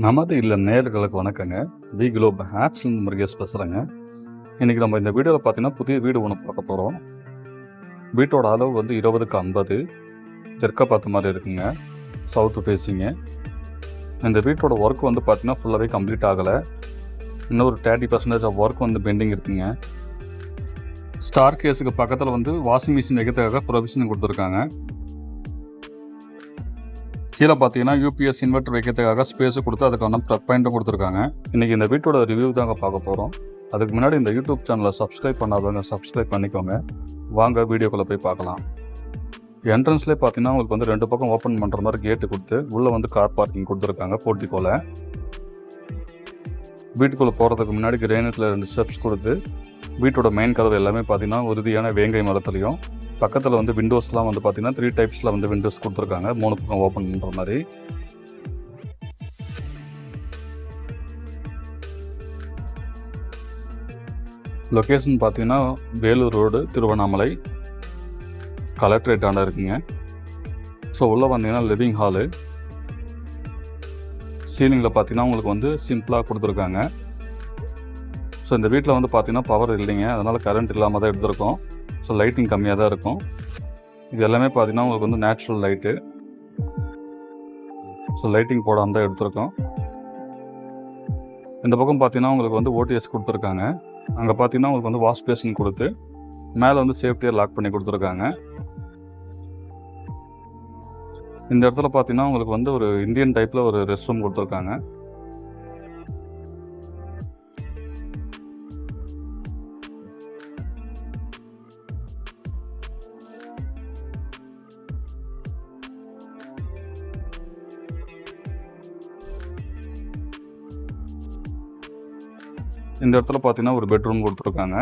நமது இல்ல நேயர்களுக்கு வணக்கங்க. வி குளோப் ஹேட்ஸ்லேருந்து முருகேஷ் பேசுகிறேங்க. இன்றைக்கி நம்ம இந்த வீடியோவில் பார்த்தீங்கன்னா புதிய வீடு ஒன்று பார்க்க போகிறோம். வீட்டோட அளவு வந்து 20க்கு 50 தெற்க பார்த்த மாதிரி இருக்குங்க. South facing. இந்த வீட்டோட ஒர்க் வந்து பார்த்தீங்கன்னா ஃபுல்லாகவே கம்ப்ளீட் ஆகலை. இன்னும் ஒரு 30% ஆஃப் ஒர்க் வந்து பெண்டிங் இருக்குங்க. ஸ்டார் கேஸுக்கு பக்கத்தில் வந்து வாஷிங் மிஷின் வைக்கிறதுக்காக ப்ரொவிஷன் கொடுத்துருக்காங்க. கீழே பார்த்தீங்கன்னா யூபிஎஸ் இன்வெர்டர் வைக்கிறதுக்காக ஸ்பேஸு கொடுத்து அதுக்கான ப்ளக் பாயிண்ட்டும் கொடுத்துருக்காங்க. இன்றைக்கி இந்த வீட்டோட ரிவ்யூ தாங்க பார்க்க போகிறோம். அதுக்கு முன்னாடி இந்த யூடியூப் சேனலை சப்ஸ்கிரைப் பண்ணாதவங்க சப்ஸ்கிரைப் பண்ணிக்கோங்க. வாங்க வீடியோக்குள்ளே போய் பார்க்கலாம். என்ட்ரன்ஸ்லேயே பார்த்தீங்கன்னா உங்களுக்கு வந்து 2 பக்கம் ஓப்பன் பண்ணுற மாதிரி கேட்டு கொடுத்து உள்ளே வந்து கார் பார்க்கிங் கொடுத்துருக்காங்க போர்ட்டிக்கோல. வீட்டுக்குள்ளே போகிறதுக்கு முன்னாடி கிரேனைட்டில் 2 ஸ்டெப்ஸ் கொடுத்து வீட்டோட மெயின் கதவு எல்லாமே பார்த்தீங்கன்னா உறுதியான வேங்கை மரத்துலையும் பக்கத்தில் வந்து விண்டோஸ்லாம் வந்து பார்த்தீங்கன்னா 3 டைப்ஸில் வந்து விண்டோஸ் கொடுத்துருக்காங்க. 3 பக்கம் ஓப்பன் பண்ணுற மாதிரி. லொக்கேஷன் பார்த்தீங்கன்னா வேலூர் ரோடு, திருவண்ணாமலை கலெக்டரேட் ஆண்ட இருக்குங்க. ஸோ உள்ளே வந்தீங்கன்னா லிவிங் ஹாலு. சீலிங்கில் பார்த்தீங்கன்னா உங்களுக்கு வந்து சிம்பிளாக கொடுத்துருக்காங்க. ஸோ இந்த வீட்டில் வந்து பார்த்தீங்கன்னா பவர் இல்லைங்க, அதனால் கரண்ட் இல்லாமல் தான் எடுத்திருக்கோம். ஸோ லைட்டிங் கம்மியாக தான் இருக்கும். இது எல்லாமே பார்த்தீங்கன்னா உங்களுக்கு வந்து நேச்சுரல் லைட்டு. ஸோ லைட்டிங் போடாமல் தான் எடுத்திருக்கோம். இந்த பக்கம் பார்த்தீங்கன்னா உங்களுக்கு வந்து ஓடிஎஸ் கொடுத்துருக்காங்க. அங்கே பார்த்தீங்கன்னா உங்களுக்கு வந்து வாஷ் பேஷன் கொடுத்து மேலே வந்து சேஃப்டியாக லாக் பண்ணி கொடுத்துருக்காங்க. இந்த இடத்துல பார்த்தீங்கன்னா உங்களுக்கு வந்து ஒரு இந்தியன் டைப்பில் ஒரு ரெஸ்ட் ரூம் கொடுத்துருக்காங்க. இந்த இடத்துல பார்த்தீங்கன்னா ஒரு பெட்ரூம் கொடுத்துருக்காங்க.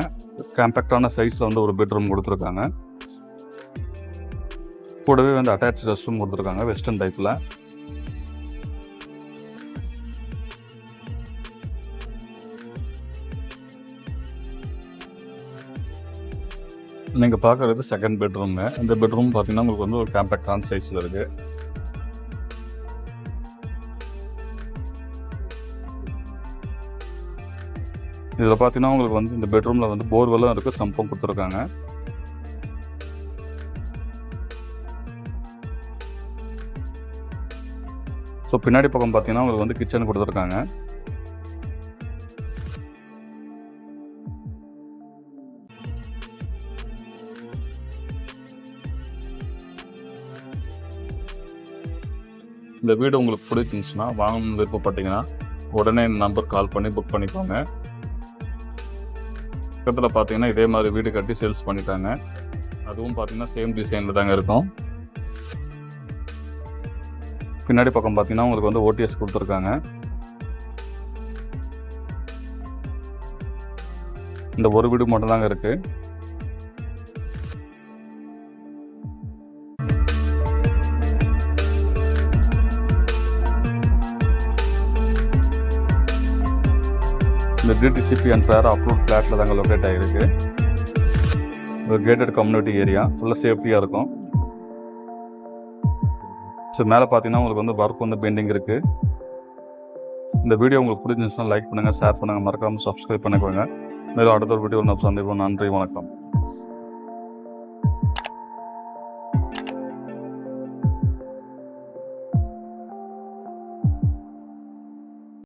காம்பேக்டான சைஸில் வந்து ஒரு பெட்ரூம் கொடுத்துருக்காங்க. கூடவே வந்து அட்டாச் ரெஸ்ட் ரூம் கொடுத்துருக்காங்க வெஸ்டர்ன் டைப்பில். நீங்கள் பார்க்குறது செகண்ட் பெட்ரூம்ங்க. இந்த பெட்ரூம் பார்த்தீங்கன்னா உங்களுக்கு வந்து ஒரு காம்பேக்டான சைஸில் இருக்குது. இதில் பார்த்தீங்கன்னா உங்களுக்கு வந்து இந்த பெட்ரூமில் வந்து போர்வெல்லாம் இருக்குது, சம்பம் கொடுத்துருக்காங்க. ஸோ பின்னாடி பக்கம் பார்த்தீங்கன்னா உங்களுக்கு வந்து கிச்சன் கொடுத்துருக்காங்க. இந்த வீடு உங்களுக்கு பிடிச்சிருந்துச்சுன்னா வாங்கணும்னு விருப்பப்பட்டீங்கன்னா உடனே இந்த நம்பர் கால் பண்ணி புக் பண்ணிக்கோங்க. பக்கத்தில் பார்த்தீங்கன்னா இதே மாதிரி வீடு கட்டி சேல்ஸ் பண்ணிட்டாங்க. அதுவும் பார்த்தீங்கன்னா சேம் டிசைனில் தாங்க இருக்கும். பின்னாடி பக்கம் பார்த்தீங்கன்னா உங்களுக்கு வந்து ஓடிஎஸ் கொடுத்துருக்காங்க. இந்த ஒரு வீடு மட்டும் தாங்க இருக்குது. இந்த டிடிசிபி அண்ட் ப்ரேயர் அப்ரூவ் ஃப்ளாட்டில் தாங்க லொக்கேட் ஆகிருக்கு. ஒரு கேட்டட் கம்யூனிட்டி ஏரியா, ஃபுல்லாக சேஃப்டியாக இருக்கும். ஸோ மேலே பார்த்தீங்கன்னா உங்களுக்கு வந்து ஒர்க் வந்து பெண்டிங் இருக்குது. இந்த வீடியோ உங்களுக்கு பிடிச்சிருந்துச்சுன்னா லைக் பண்ணுங்கள், ஷேர் பண்ணுங்கள், மறக்காமல் சப்ஸ்கிரைப் பண்ணிக்கோங்க. மேலும் அடுத்த ஒரு வீடியோ நம்ம சந்திப்போம். நன்றி, வணக்கம்.